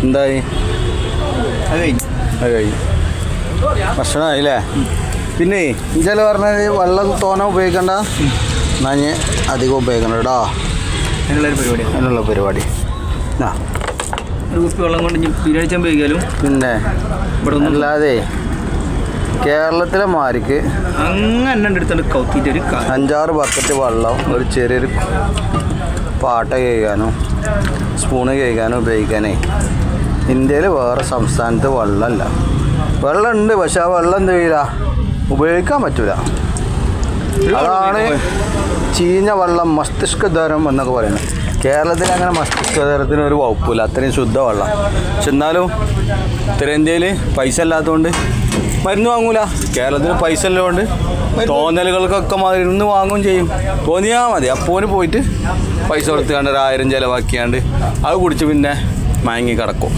എന്തായി? അത് കഴിഞ്ഞു. ഭക്ഷണമായില്ലേ? പിന്നെ ചില പറഞ്ഞത് വെള്ളം തോനെ ഉപയോഗിക്കണ്ട, നഞ്ഞ് അധികം ഉപയോഗിക്കണ്ട കേട്ടോ. അതിനുള്ള പരിപാടി വെള്ളം കൊണ്ട് ബിരിയാണി ഉപയോഗിക്കാലും. പിന്നെ അല്ലാതെ കേരളത്തിലെ മാരിക്ക് അങ്ങനെ എടുത്തോണ്ട് കൗത്തിട്ട് ഒരു 5-6 ബക്കറ്റ് വെള്ളം ഒരു ചെറിയൊരു പാട്ട കഴിക്കാനോ സ്പൂണ് കഴിക്കാനോ ഉപയോഗിക്കാനേ ഇന്ത്യയിൽ വേറെ സംസ്ഥാനത്ത് വെള്ളമല്ല. വെള്ളമുണ്ട്, പക്ഷെ ആ വെള്ളം എന്ത് ചെയ്യില്ല, ഉപയോഗിക്കാൻ പറ്റൂല. അതാണ് ചീഞ്ഞ വെള്ളം, മസ്തിഷ്കദ്വാരം എന്നൊക്കെ പറയുന്നത്. കേരളത്തിൽ അങ്ങനെ മസ്തിഷ്കദ്വാരത്തിന് ഒരു വകുപ്പില്ല, അത്രയും ശുദ്ധ വെള്ളം. പക്ഷെ എന്നാലും ഉത്തരേന്ത്യയിൽ പൈസ ഇല്ലാത്തതുകൊണ്ട് മരുന്ന് വാങ്ങൂല. കേരളത്തിന് പൈസ ഉള്ളതുകൊണ്ട് തോന്നലുകൾക്കൊക്കെ മരുന്ന് വാങ്ങുകയും ചെയ്യും. തോന്നിയാൽ മതി, അപ്പോന് പോയിട്ട് പൈസ കൊടുത്തുകൊണ്ട് 1000 ചിലവാക്കിയാണ്ട് അത് കുടിച്ച് പിന്നെ മയങ്ങി കിടക്കും.